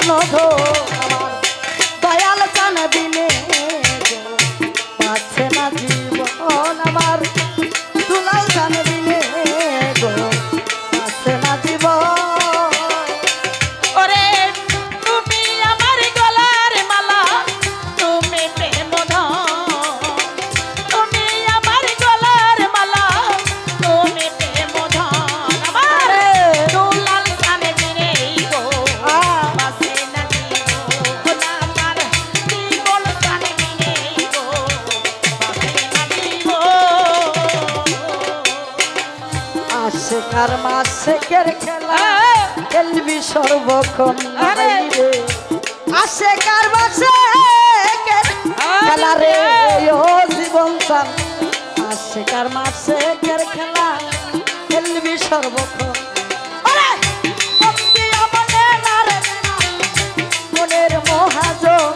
মধু আমার দয়াল চান বিনে পাচ্ছে না জীবন আমার দুলাল চান বিনে গো পাচ্ছে না জীবন। আশেকার মাসেকের খেলা খেলবি সর্বক্ষণ রে আশেকার মাসেকের খেলা রে ও জীবন চান আশেকার মাসেকের খেলা খেলবি সর্বক্ষণ। মনের মহাজন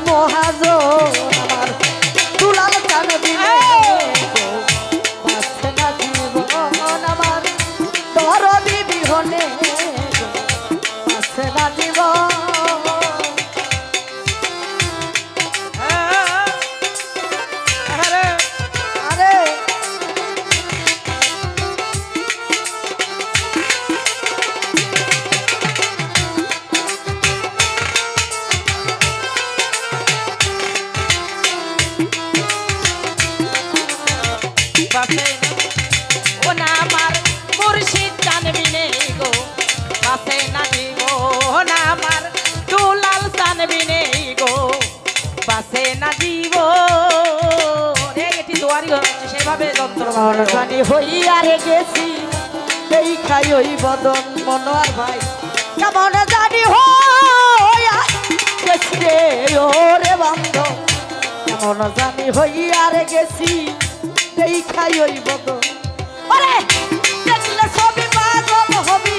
মহাজন আমার দুলাল চান বিনে পাচ্ছে না জীবন আমার দরদি বিহনে পাচ্ছে না জীবন। ও না আমার মুর্শিদ জানবি নে গো পাশে না জীবন আমার দুলাল জানবি নে গো পাশে না জীবন। এটি দোয়ারি হচ্ছে সেভাবে যন্ত্র জানি হইয়া রে গেছি এই খাই ওই বদন মনোয়ার ভাই কেমন জানি হইয়া গেছি রে ওরে বান্ধব কেমন জানি হইয়া রে গেছি এই খাই ওই বদন। আরে দেখলে ছবি পাগল হবি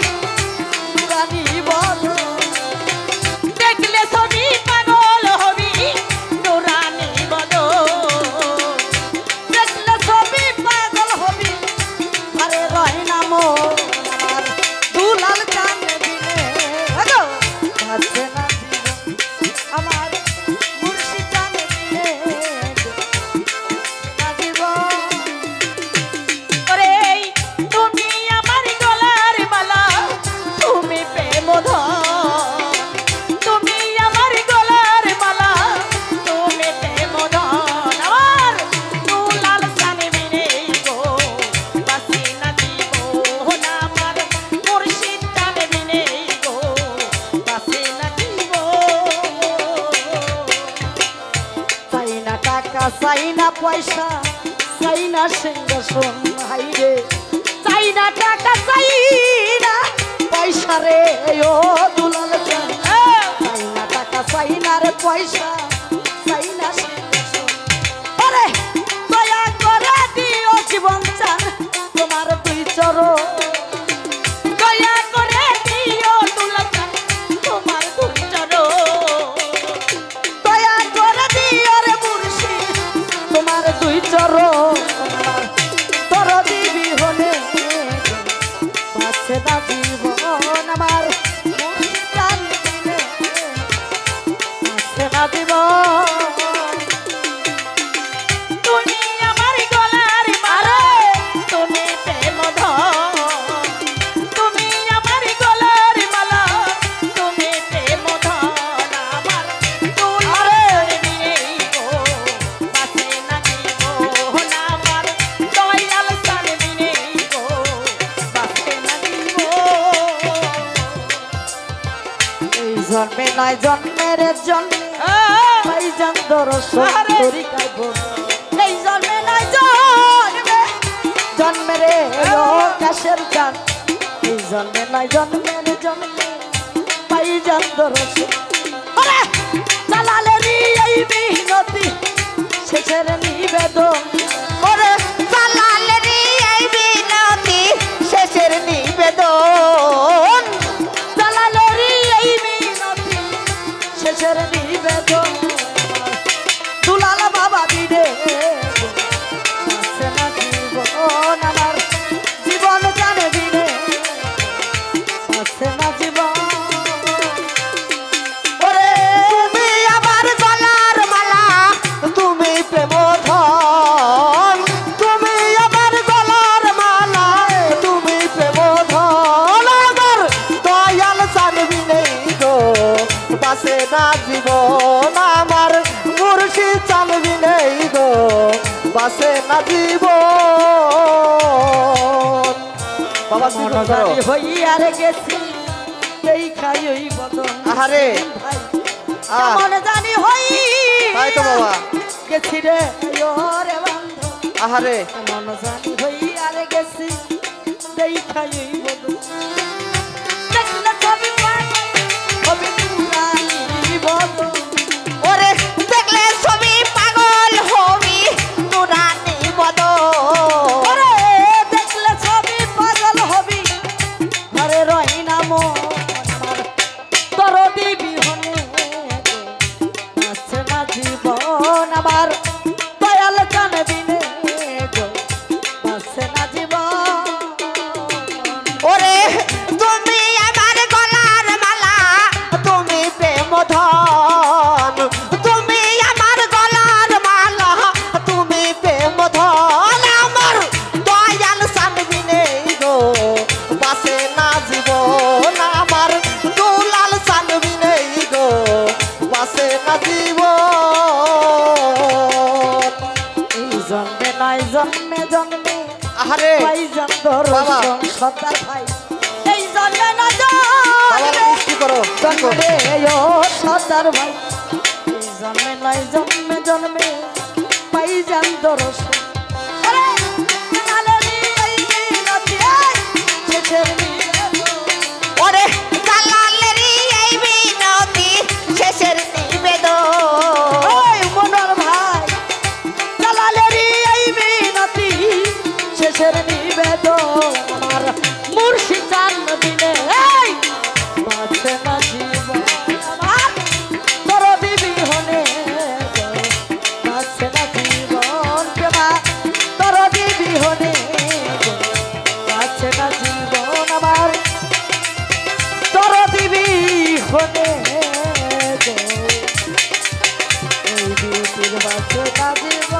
রানী বদন দেখলে ছবি পাগল হবি নুরানি বদন দেখলে ছবি পাগল হবি আরে রয় নাম আমার দুলাল চান বিনে গো পাচ্ছে না জীবন আমার মুর্শিদ চান বিনে না জীবন। তুমি আমার গলার মালা তুমি প্রেম ধন তুমি আমার গলার মালা তুমি প্রেম ধন আমার দুলাল জানবি নে গো পাশে না জীবন আমার মুর্শিদ জানবি নে গো পাশে না জীবন। চাই না টাকা চাই না পয়সা চাই না সিংহাসন হাইরে চাই না টাকা চাই না পয়সা রে ও দুলাল চান চাই না টাকা চাই না রে পয়সা চাই না সিংহাসন। আরে দয়া করে দিও জীবন চান তোমার দুই চরণ দয়া করে দিও দুলাল চান তোমার দুই চরণ দয়া করে দিও রে মুর্শিদ তোমার দুই চরণ আমার দরদি বিহনে পাচ্ছে না জীবন আমার মুর্শিদ চান বিনে পাচ্ছে না জীবন। তুমি আমার গলার মালা তুমি প্রেম ধন তুমি আমার গলার মালা তুমি প্রেম ধন আমার দুলাল জানবি নে গো পাশে না জীবন আমার দয়াল জানবি নে গো পাশে না জীবন। এই জন্মে নয় জন্মের জন্মে ভাই জান দর্শন করি গাইব এই জন্মে নয় জন্মে রে ও কাশের গান এই জন্মে নয় জন্মের জন্মে ভাই জান দর্শন। আরে জালালের এই মিহনতি শেষের নিবেদন ওরে জালালের এই মিহনতি শেষের নিবেদন জালালের এই মিহনতি শেষের নিবেদন দুলাল বাবা বিনে চানবি নেই গো বাসে না জীব বাবা কি করো মনজানি হইয়া রে গেছি এই খাই ওই বদন আহারে ভাই আহ মনে জানি হই তাই তো বাবা গেছি রে ওরে বন্ধু আহারে মন জানি হইয়া রে গেছি এই খাই ওই বদন দেখলে ছবি ছবি পুরানি বদন ওরে দেখলে ছবি পাগল হবি নুরানি বদন ওরে দেখলে ছবি পাগল হবি ঘরে রই না মন আমার দরদি বিহনে আছে না জীবন আমার দয়াল জানবিনে গো আছে না জীবন ওরে তুমি আমার গলার মালা তুমি প্রেম ধন তুমি আমার গলার মালা তুমি প্রেম ধন আমার দয়াল সানবি নেই গো বাসে না জীবন আমার দুলাল চানবি নেই গো বাসে না জীবন এই জন্মে নয় জন্মে জন্মে আহারে ভাই জন্দর বাবা। সর্দার ভাই এই জন্মে নয় বাবা জন্মে মিষ্টি করো জন্মে ও সর্দার ভাই এই জন্মে নয় জন্মে জন্মে পাই যান দর্শন আরে কালালি এই মিনতি এই শেষের মিনতি ওরে কালালেরি এই বিনতি শেষের নিবেদন ওই মনোর ভাই কালালেরি এই মিনতি শেষের নিবেদন আমার মুর্শিদ জন্মদিনে এই বাঁচে না জীবন আমার তোর বিবিহনে বাঁচে না জীবন প্রেমা তোর বিবিহনে বাঁচে না জীবন আমার তোর বিবিহনে এই বিবির বাঁচে না জীবন